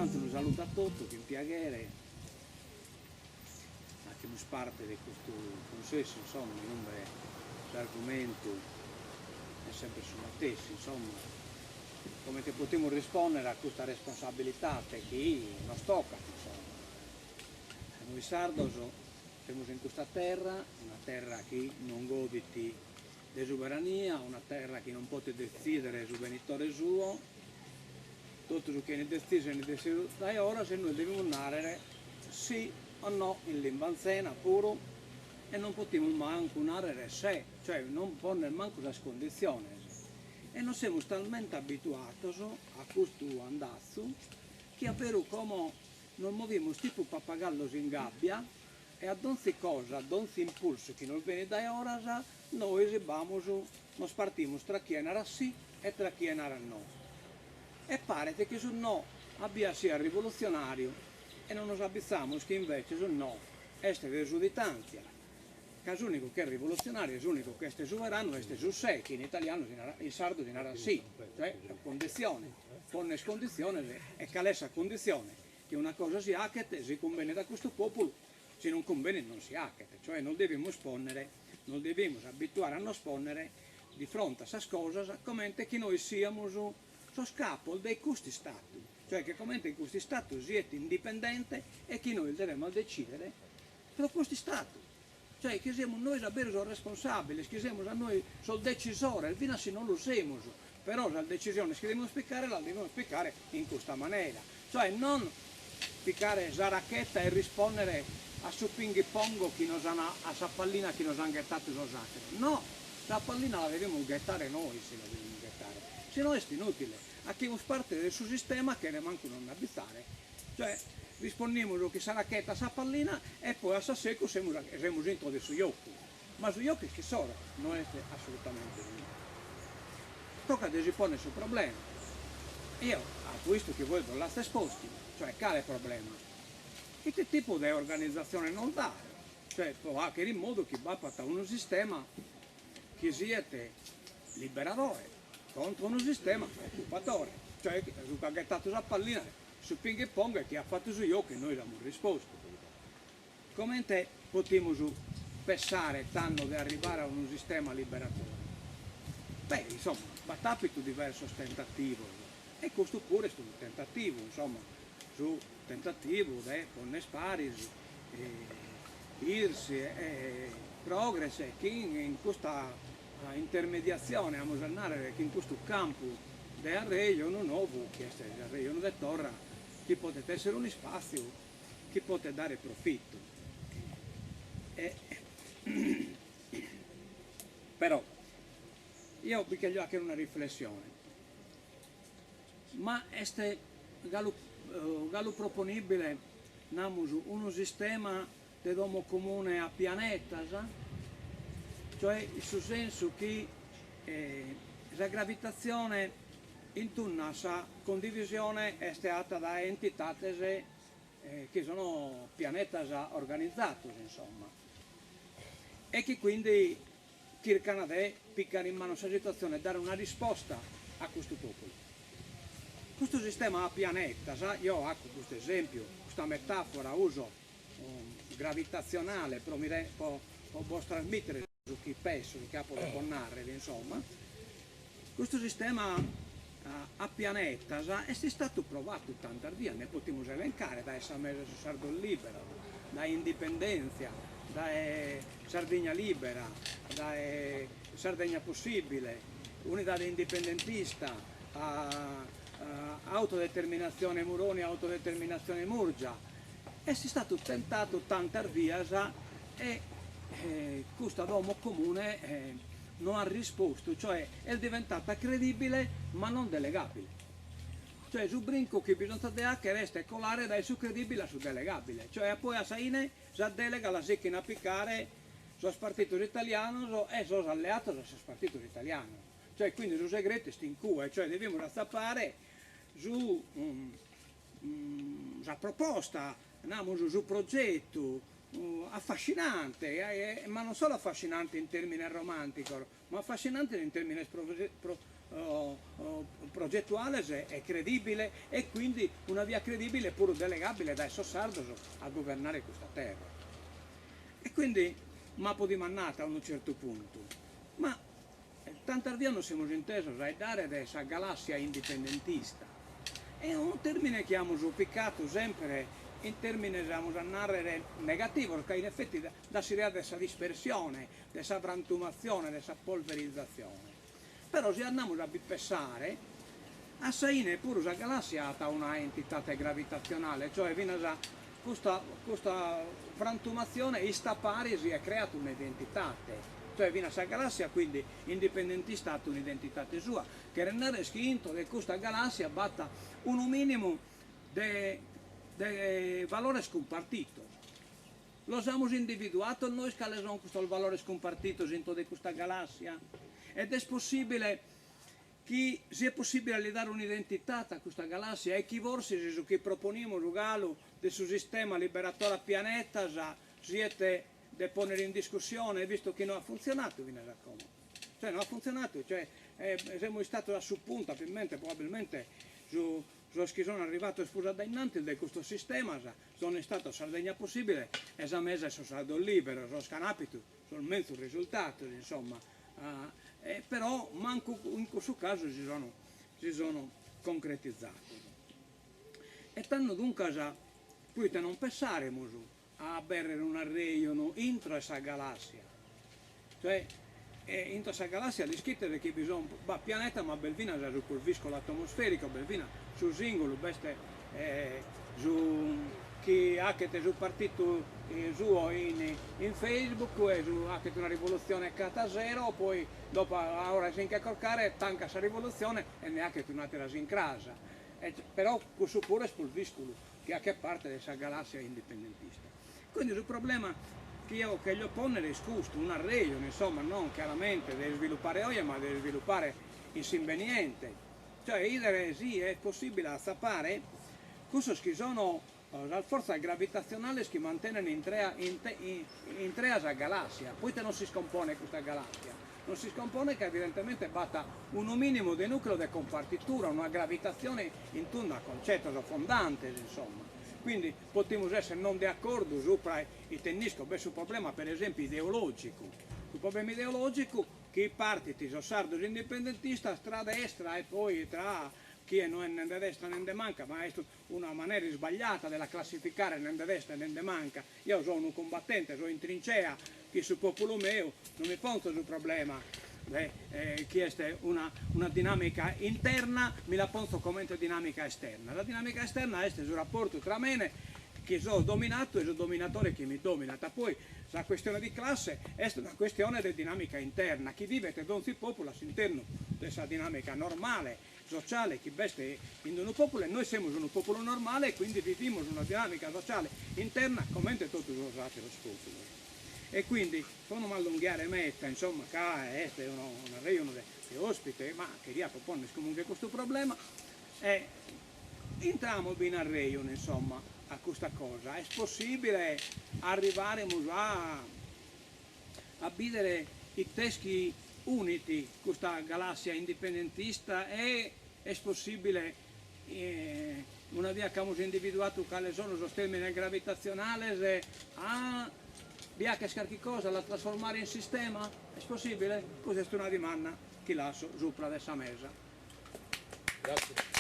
tanto un saluto a tutti, che in piacere, anche una parte di questo consesso, insomma, in nome l'argomento è sempre sulla stessa, insomma, come che potremo rispondere a questa responsabilità che non tocca, insomma. Noi sardos siamo in questa terra, una terra che non gode di sovrania, una terra che non può decidere sul benitore suo, tutto ciò che ne decide da ora, se noi dobbiamo andare sì o no in limbanzena puro e non possiamo manco andare se, cioè non porre manco la condizione. E non siamo talmente abituati a questo andazzo che a vero come non muoviamo tipo pappagallos in gabbia e ad ogni cosa, ad ogni impulso che non viene da ora, noi non spartiamo tra chi era sì e tra chi era no. E pare che sul no abbia sia rivoluzionario e non nos abbiamo che invece sul no è esuditanza. Caso unico che è rivoluzionario, è l'unico che è sovrano, è su sé, che in italiano, in sardo si narra sì, cioè la condizione, pone condizione e calessa condizione, che una cosa si hacket, si conviene da questo popolo, se non conviene non si hacket, cioè non dobbiamo esponnere, non dobbiamo abituare a non esponnere di fronte a queste cose, come che noi siamo su scapo dei costi stati, cioè che come in questi stati siete indipendente e che noi dobbiamo decidere per questi stati. Cioè che siamo noi davvero responsabili, che siamo noi sul decisore, fino a se non lo siamo, però la decisione che dobbiamo spiegare la dobbiamo spiegare in questa maniera, cioè non spiegare la racchetta e rispondere a su ping pongo chi nos ha, a sa pallina che nos hanno gettato lo sacro, no, la pallina la dobbiamo gettare noi se la dobbiamo gettare, se no è inutile, abbiamo parte del suo sistema che ne manco non abitare, cioè rispondiamo che sarà chetta sa pallina e poi a secco siamo dentro dei sugli occhi, ma sugli occhi che sono, non è assolutamente niente. Tocca di porre sul problema. Io a questo che voi volate esposti, cioè quale è il problema? Che tipo di organizzazione non dà? Cioè trovare in modo che va a un sistema che siete liberatore contro un sistema occupatore, cioè che ha gettato la pallina su ping pong che ha fatto su io che noi abbiamo risposto. Come te potremmo pensare tanto di arrivare a un sistema liberatore? Beh, insomma, battapito diverso tentativo e questo pure è un tentativo, insomma, su tentativo di con sparis, IRSI e Progress che in questa intermediazione a Mosannare che in questo campo di arreglio nuovo, che è l'arreglio di torra, che potete essere un spazio che potete dare profitto. Però io vi chiedo anche una riflessione, ma è gallo proponibile un sistema di domo comune a pianeta, cioè in senso che la gravitazione in tutta la condivisione è stata da entità che sono pianeti organizzati, insomma, e che quindi il Canada piccare in mano questa situazione e dare una risposta a questo popolo. Questo sistema a pianeta, io ho questo esempio, questa metafora uso gravitazionale, però mi può trasmettere su chi penso, di capo da narrare, insomma. Questo sistema a pianeta è stato provato tanta via, ne potremmo elencare, da essa mesa su Sardegna Libera, da Indipendenza, da Sardegna Libera, da Sardegna Possibile, Unità Indipendentista, autodeterminazione Muroni, autodeterminazione Murgia, è stato tentato tanta via e questo uomo comune non ha risposto, cioè è diventata credibile ma non delegabile. Cioè su brinco che bisogna dare che resta colare dai su credibile a su delegabile, cioè poi a Saine già delega la secchina a piccare sul partito italiano e sono alleati sul partito italiano, cioè quindi su segreti sti in cui, cioè dobbiamo razzappare su la proposta, andiamo su progetto, affascinante, ma non solo affascinante in termini romantico, ma affascinante in termini progettuale e credibile, e quindi una via credibile pur delegabile da esso sardos a governare questa terra. E quindi mappo di mannata a un certo punto, ma tanto non siamo intesi a dare questa galassia indipendentista. È un termine che abbiamo piccato sempre in termini negativo, perché in effetti da si crea questa dispersione, questa frantumazione, questa polverizzazione. Però se andiamo a pensare, assai pure la galassia ha una entità gravitazionale, cioè questa frantumazione sta pari si è creata un'identità, cioè questa galassia quindi indipendentista ha un'identità sua, che rendere schinto che questa galassia batta un minimo di valore scompartito. Lo abbiamo individuato noi quale sono questo valore scompartito dentro di questa galassia, ed è possibile che sia possibile dare un'identità a questa galassia, e chi vorsi su che proponiamo il galo del suo sistema liberatore a pianeta siete da ponere in discussione, visto che non ha funzionato, cioè non ha funzionato, cioè siamo stati a suppunta probabilmente su che sono arrivato a sposare innanzi di questo sistema, sono stato a Sardegna possibile, e a mese sono stato libero, sono scanapito, sono mezzo risultato, insomma, però manco in questo caso si sono concretizzati. E tanto dunque, poi non pensaremo a avere un arreio entro questa galassia, cioè in questa galassia li scritte che bisogna pianeta, ma belvina sul viscolo atmosferico, belvina sul singolo, su che ha che sul partito suo in Facebook, e ha che una rivoluzione cata zero, poi dopo ora si incacorcare tanca questa rivoluzione e neanche un'altra si incrasa. Però questo pure è sul viscolo che ha che parte di questa galassia indipendentista. Quindi il problema che gli oppone è scusto, un arreio, insomma, non chiaramente deve sviluppare oggi, ma deve sviluppare insieme. Cioè, sì, è possibile zappare questo che sono la forza gravitazionale che mantengono in tre la galassia, poi non si scompone questa galassia, non si scompone che evidentemente batta un minimo di nucleo di compartitura, una gravitazione intorno a concetto fondante, insomma. Quindi potremmo essere non d'accordo sopra il tennisco, sul problema per esempio ideologico. Il problema ideologico che parte di sardo indipendentista tra destra e poi tra chi non è né destra né de manca, ma è una maniera sbagliata della classificare né de destra né de manca. Io sono un combattente, sono in trincea, che sul popolo mio non mi pongo sul problema. Che è una dinamica interna, mi la pongo come dinamica esterna. La dinamica esterna è il rapporto tra me che sono dominato e il dominatore che mi domina. Poi la questione di classe è una questione di dinamica interna. Chi vive che non si popola all'interno di questa dinamica normale, sociale, che veste in un popolo, e noi siamo un popolo normale e quindi viviamo una dinamica sociale interna come tutti gli altri popoli. E quindi sono allungare metta, insomma, che è un arreio di ospite, ma che propone comunque questo problema, e entriamo in arreio, insomma, a questa cosa. È possibile arrivare a vedere i teschi uniti, questa galassia indipendentista, e è possibile una via che abbiamo individuato quali sono i termini gravitazionali a via che scarichi cosa, la trasformare in sistema? È possibile? Questa è una domanda che lascio sopra questa mesa. Grazie.